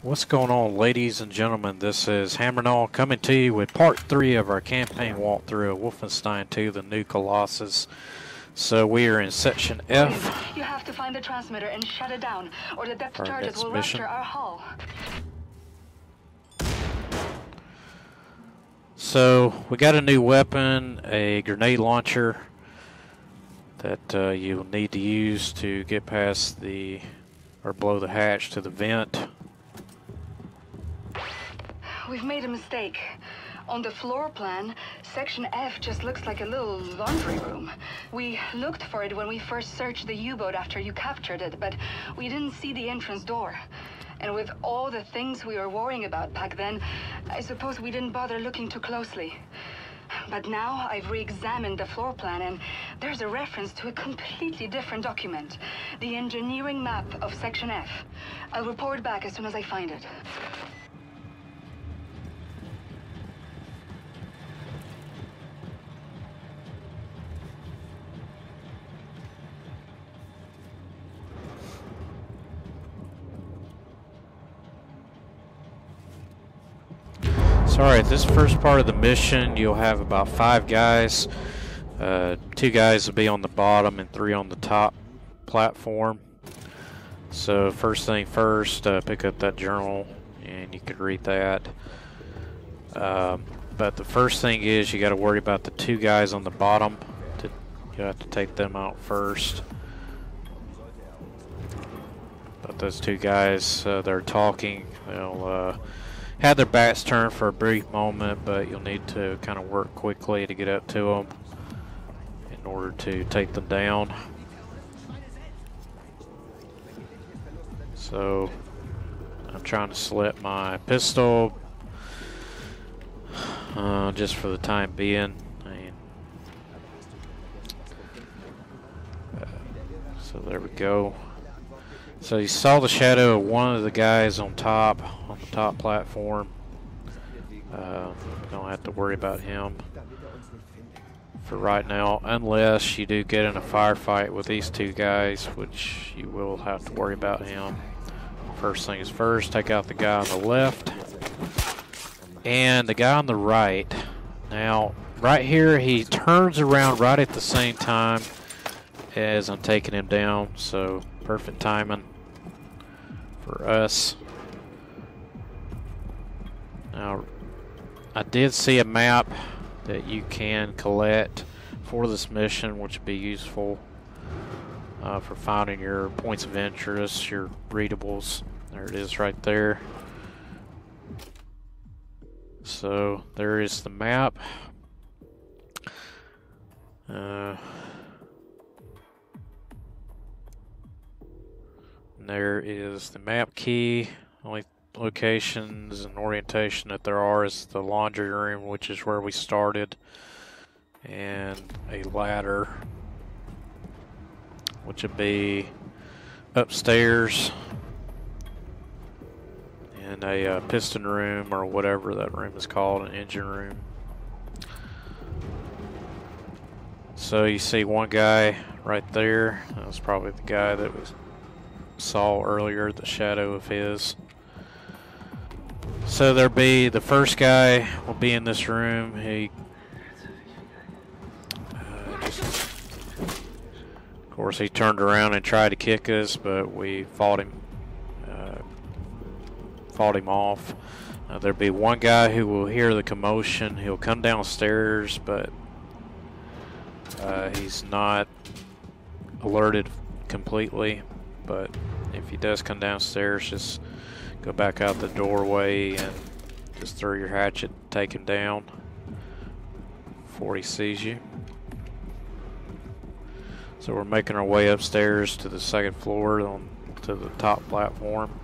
What's going on, ladies and gentlemen? This is Hammernall coming to you with part 3 of our campaign walkthrough of Wolfenstein 2, the new Colossus. So we are in section F. You have to find the transmitter and shut it down, or the depth Our charges next will mission. rupture our hull. So we got a new weapon, a grenade launcher that you'll need to use to get past the, or blow the hatch to the vent. We've made a mistake. On the floor plan, section F just looks like a little laundry room. We looked for it when we first searched the U-boat after you captured it, but we didn't see the entrance door. And with all the things we were worrying about back then, I suppose we didn't bother looking too closely. But now I've re-examined the floor plan, and there's a reference to a completely different document. The engineering map of section F. I'll report back as soon as I find it. Alright, this first part of the mission, you'll have about 5 guys. 2 guys will be on the bottom and 3 on the top platform. So first thing first, pick up that journal and you could read that. But the first thing is you got to worry about the 2 guys on the bottom. You have to take them out first. But those 2 guys, they're talking. They'll had their backs turned for a brief moment, but you'll need to kind of work quickly to get up to them in order to take them down. So I'm trying to select my pistol just for the time being. So there we go. So you saw the shadow of one of the guys on the top platform. Don't have to worry about him for right now, unless you do get in a firefight with these 2 guys, which you will have to worry about him. First thing is first, take out the guy on the left and the guy on the right. Now, right here, he turns around right at the same time as I'm taking him down, so perfect timing for us. Now, I did see a map that you can collect for this mission, which would be useful for finding your points of interest, your readables. There it is right there. So there is the map. There is the map key. Only locations and orientation that there are is the laundry room, which is where we started, and a ladder, which would be upstairs, and a piston room, or whatever that room is called, an engine room. So you see one guy right there. That was probably the guy that was saw earlier, the shadow of his. So there'll be the first guy will be in this room. He of course he turned around and tried to kick us, but we fought him off. There'll be one guy who will hear the commotion. He'll come downstairs, but he's not alerted completely. But if he does come downstairs, just go back out the doorway and just throw your hatchet, take him down before he sees you. So we're making our way upstairs to the 2nd floor to the top platform.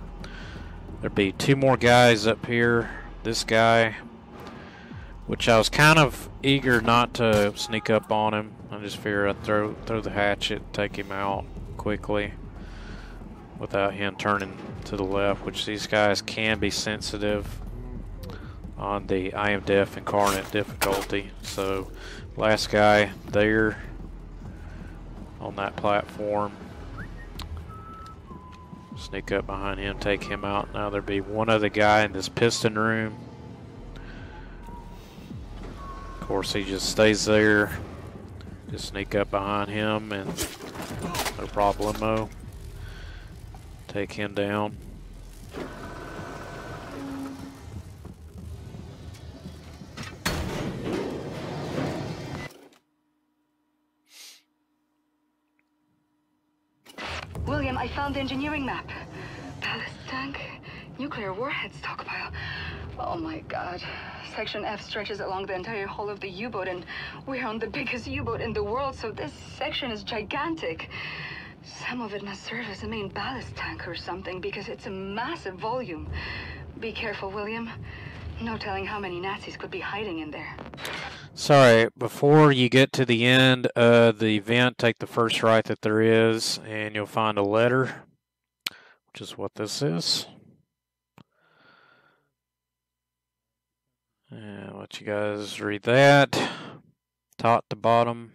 There'll be 2 more guys up here. This guy, which I was kind of eager not to sneak up on him. I just figured I'd throw the hatchet, take him out quickly without him turning to the left, which these guys can be sensitive on the I am deaf incarnate difficulty. So last guy there on that platform, just Sneak up behind him, take him out. Now there'll be one other guy in this piston room. Of course, he just stays there. Just sneak up behind him and no problemo. Take him down. William, I found the engineering map. Ballast tank, nuclear warhead stockpile. Oh my God. Section F stretches along the entire hull of the U-boat, and we're on the biggest U-boat in the world, so this section is gigantic. Some of it must serve as a main ballast tank or something, because it's a massive volume. Be careful, William. No telling how many Nazis could be hiding in there. Sorry, before you get to the end of the event, take the first right that there is, and you'll find a letter, which is what this is. And I'll let you guys read that, top to bottom.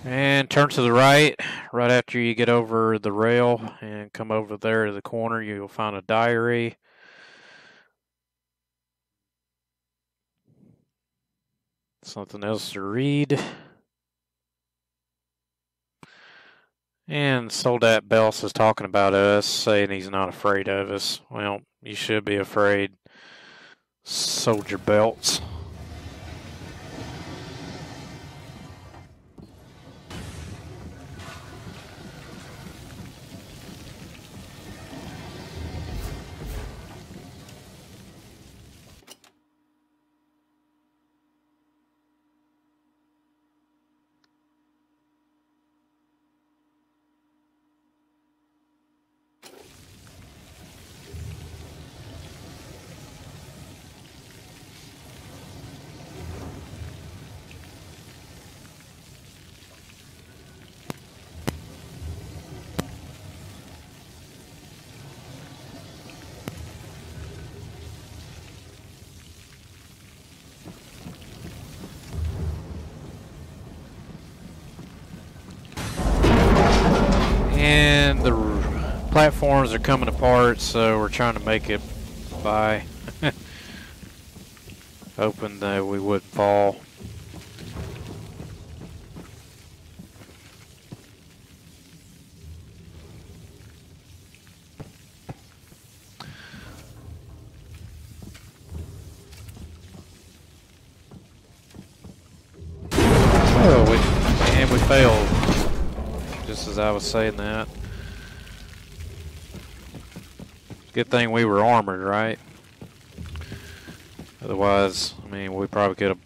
And turn to the right after you get over the rail and come over there to the corner. You'll find a diary. Something else to read. And Soldat Bells is talking about us, saying he's not afraid of us. Well, you should be afraid, Soldier Belts. And the platforms are coming apart, so we're trying to make it by. Hoping that we wouldn't fall. Oh, we failed. Just as I was saying that. Good thing we were armored, right? Otherwise, I mean, we probably could have...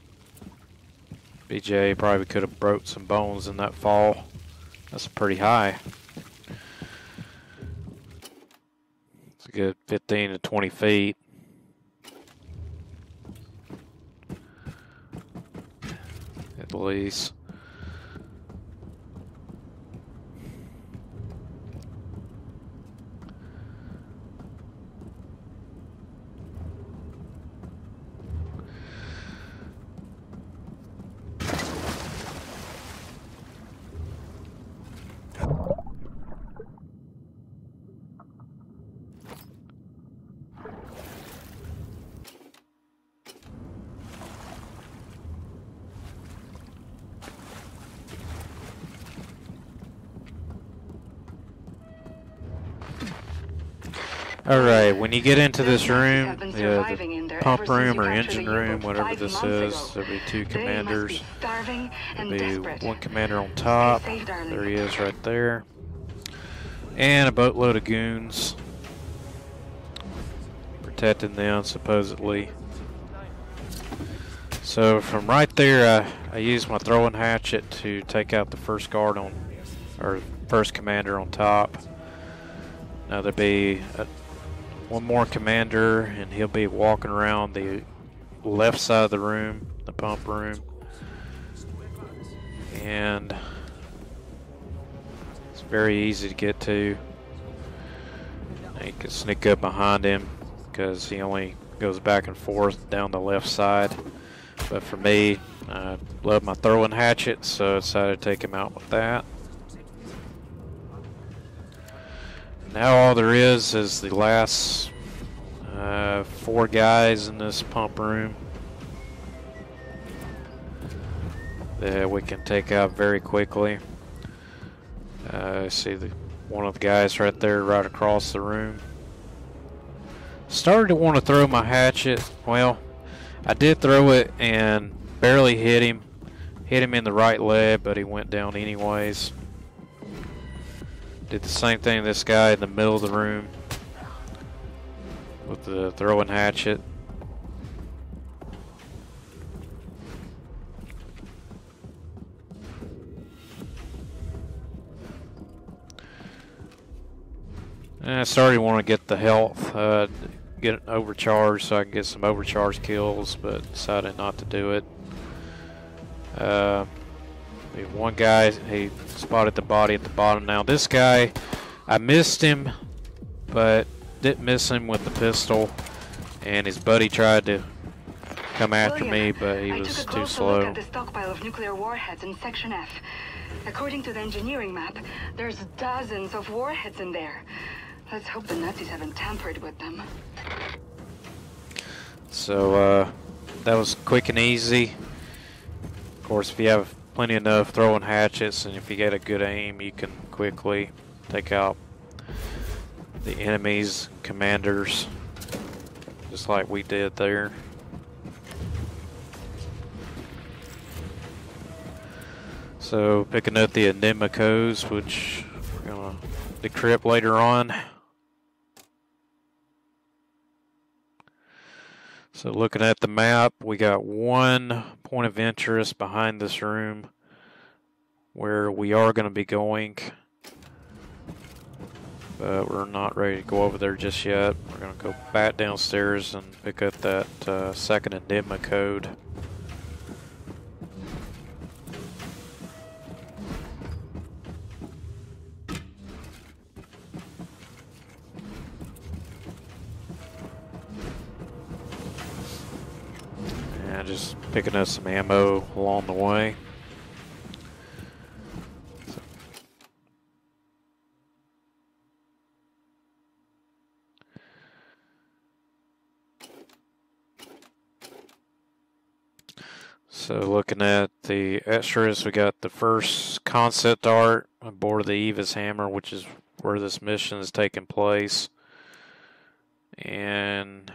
BJ probably could have broke some bones in that fall. That's pretty high. It's a good 15 to 20 feet. At least. Alright, when you get into this room, the pump room or engine room, whatever this is, there'll be two commanders. There'll be one commander on top, there he is right there, and a boatload of goons protecting them, supposedly. So from right there, I used my throwing hatchet to take out the first guard on, or first commander on top. Now there'll be one more commander, and he'll be walking around the left side of the room, the pump room. And it's very easy to get to. And you can sneak up behind him because he only goes back and forth down the left side. But for me, I love my throwing hatchet, so I decided to take him out with that. Now all there is the last 4 guys in this pump room that we can take out very quickly. See one of the guys right there, right across the room. Started to want to throw my hatchet. Well, I did throw it and barely hit him. Hit him in the right leg, but he went down anyways. Did the same thing to this guy in the middle of the room with the throwing hatchet. And I started to want to get the health, get it overcharged so I can get some overcharge kills, but decided not to do it. One guy, he spotted the body at the bottom. Now this guy, I missed him, but didn't miss him with the pistol, and his buddy tried to come after me, but he was too slow. Look at the stockpile of nuclear warheads in Section F. According to the engineering map, there's dozens of warheads in there. Let's hope the Nazis haven't tampered with them. So that was quick and easy. Of course, if you have plenty enough throwing hatchets and if you get a good aim, you can quickly take out the enemies, commanders, just like we did there. So picking up the Enigma codes, which we're gonna decrypt later on. So looking at the map, we got one point of interest behind this room where we are going to be going, but we're not ready to go over there just yet. We're going to go back downstairs and pick up that second Enigma code. Just picking up some ammo along the way. So looking at the extras, we got the first concept art aboard the Eva's Hammer, which is where this mission is taking place. And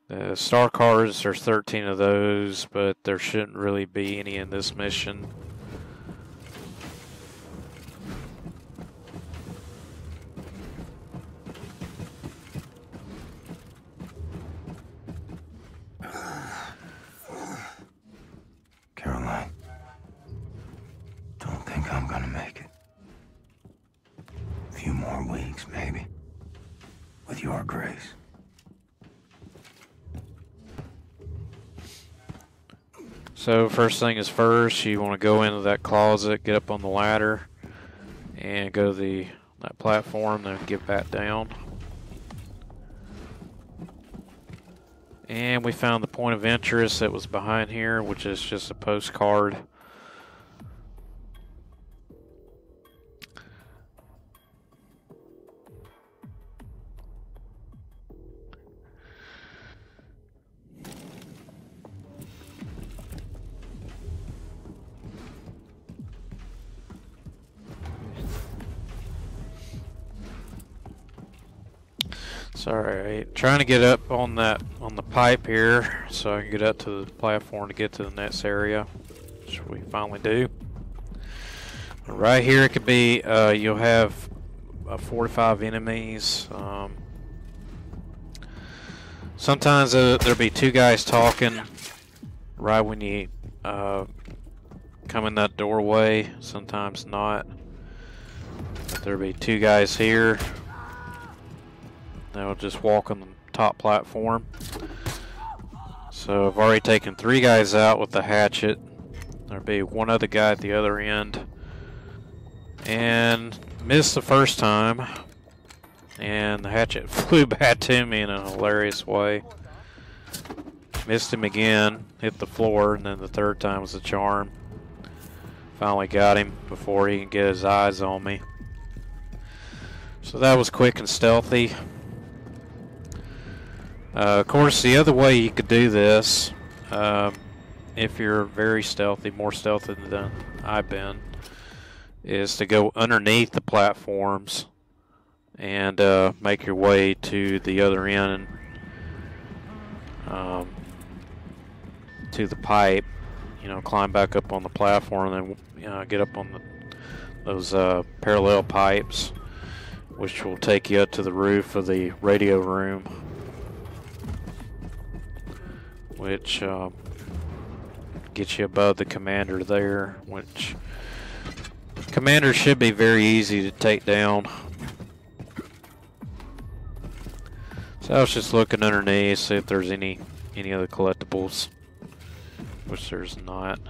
the star cards, there's 13 of those, but there shouldn't really be any in this mission. Caroline, don't think I'm gonna make it. A few more weeks, maybe. With your grace. So first thing is first, you want to go into that closet, get up on the ladder, and go to that platform, then get back down. And we found the point of interest that was behind here, which is just a postcard. Sorry, trying to get up on the pipe here so I can get up to the platform to get to the next area, which we finally do. Right here it could be, you'll have 45 enemies. Sometimes there'll be two guys talking right when you come in that doorway, sometimes not. But there'll be two guys here. They'll just walk on the top platform. So I've already taken 3 guys out with the hatchet. There'll be one other guy at the other end. And missed the first time. And the hatchet flew back to me in a hilarious way. Missed him again, hit the floor, and then the third time was a charm. Finally got him before he can get his eyes on me. So that was quick and stealthy. Of course, the other way you could do this, if you're very stealthy, more stealthy than I've been, is to go underneath the platforms and make your way to the other end, to the pipe. You know, climb back up on the platform and then get up on those parallel pipes, which will take you up to the roof of the radio room, which gets you above the commander there, which commander should be very easy to take down. So I was just looking underneath, see if there's any other collectibles, which there's not.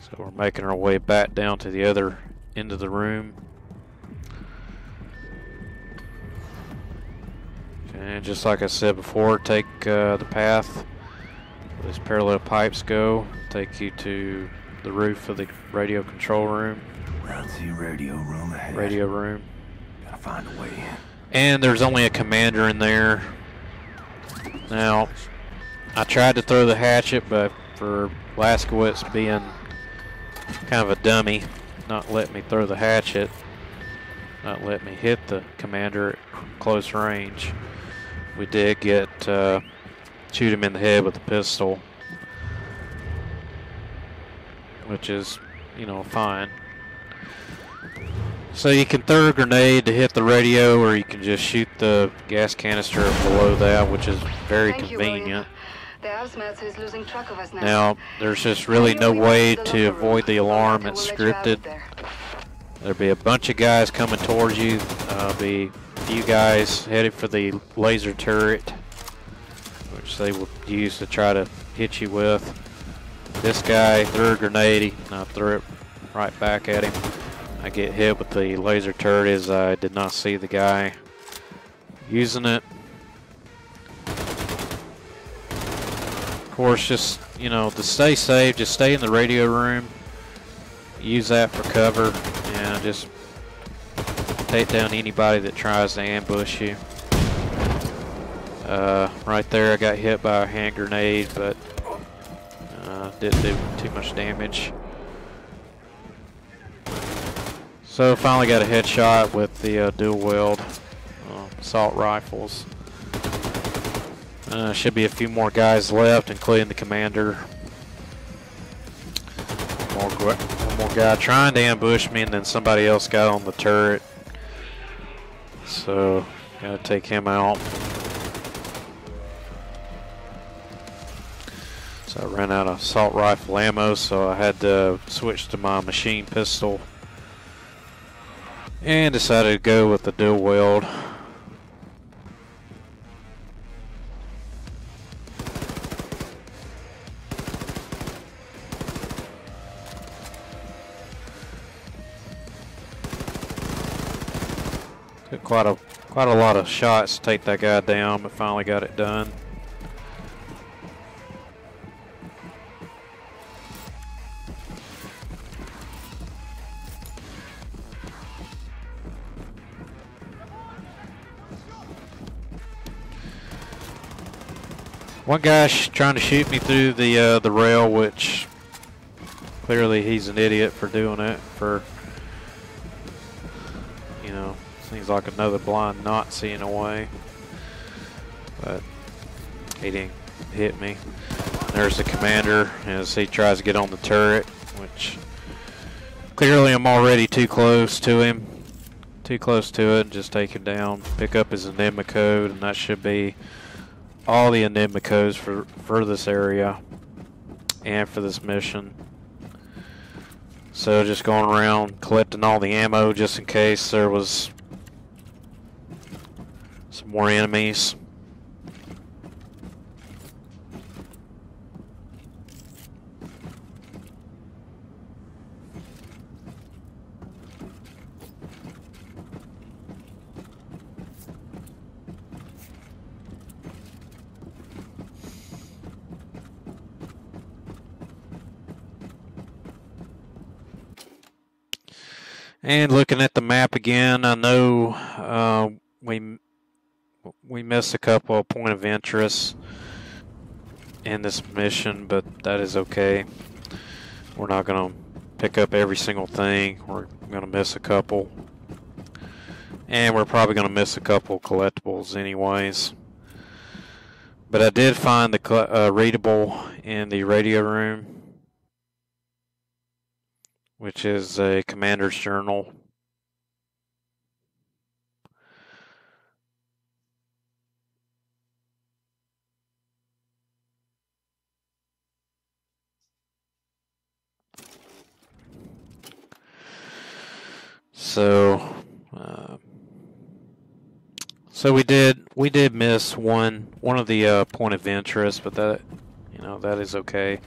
So we're making our way back down to the other end of the room. And just like I said before, take the path where these parallel pipes go, take you to the roof of the radio control room. Nazi radio room ahead. Radio room. Gotta find a way in. And there's only a commander in there. Now, I tried to throw the hatchet, but for Blazkowicz being kind of a dummy, not letting me throw the hatchet, not letting me hit the commander at close range, we did get shoot him in the head with a pistol, which is, you know, fine. So you can throw a grenade to hit the radio, or you can just shoot the gas canister below that, which is very convenient. The Asmats is losing track of us now. Now, there's just really no way to avoid the alarm. It's scripted. There'll be a bunch of guys coming towards you. Be a few guys headed for the laser turret, which they will use to try to hit you with. This guy threw a grenade, and I threw it right back at him. I get hit with the laser turret as I did not see the guy using it. Of course, just, you know, to stay safe, just stay in the radio room. Use that for cover, and just take down anybody that tries to ambush you. Right there, I got hit by a hand grenade, but didn't do too much damage. So finally got a headshot with the dual wield assault rifles. Should be a few more guys left, including the commander. One more guy trying to ambush me, and then somebody else got on the turret. So gotta take him out. So I ran out of assault rifle ammo, so I had to switch to my machine pistol. And decided to go with the dual wield. Took quite a lot of shots to take that guy down, but finally got it done. One guy's trying to shoot me through the rail, which clearly he's an idiot for doing it. For, you know, seems like another blind Nazi in a way. But he didn't hit me. There's the commander as he tries to get on the turret, which clearly I'm already too close to him too close to it and just take him down. Pick up his Enigma code, and that should be all the Enigma codes for this area and for this mission. So just going around collecting all the ammo just in case there was some more enemies. And looking at the map again, I know we missed a couple of point of interest in this mission, but that is okay. We're not going to pick up every single thing. We're going to miss a couple. And we're probably going to miss a couple collectibles anyways. But I did find the readable in the radio room, which is a commander's journal. So we did miss one of the point of interest, but that, you know, that is okay.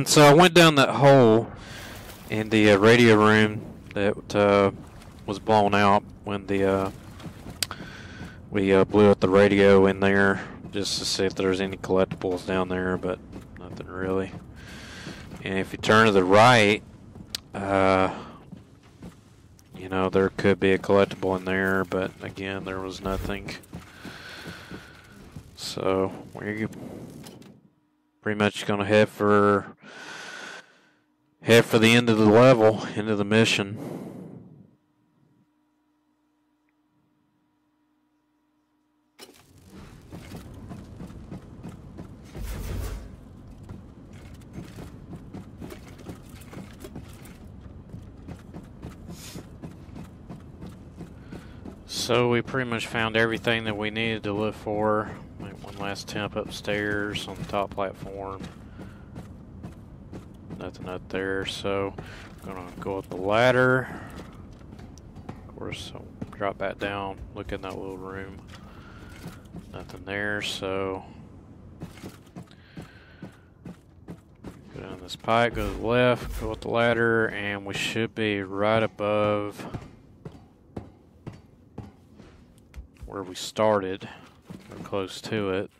So I went down that hole in the radio room that was blown out when we blew up the radio in there, just to see if there's any collectibles down there, but nothing really. And if you turn to the right, you know, there could be a collectible in there, but again, there was nothing. So we're pretty much gonna head for the end of the level, end of the mission. So we pretty much found everything that we needed to look for. One last temp upstairs on the top platform. Nothing up there, so I'm gonna go up the ladder. Of course, I'll drop back down, look in that little room. Nothing there, so go down this pipe, go to the left, go up the ladder, and we should be right above where we started, or close to it.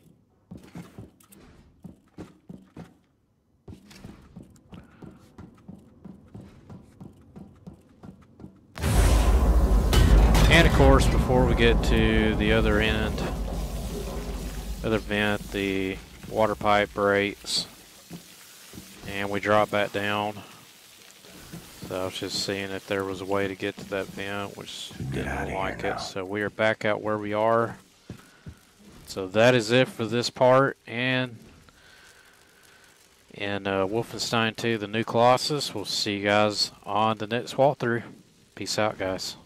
And of course, before we get to the other end, other vent, the water pipe breaks, and we drop back down. So I was just seeing if there was a way to get to that vent, which didn't like it. So we are back out where we are. So that is it for this part, and in Wolfenstein 2, the new Colossus. We'll see you guys on the next walkthrough. Peace out, guys.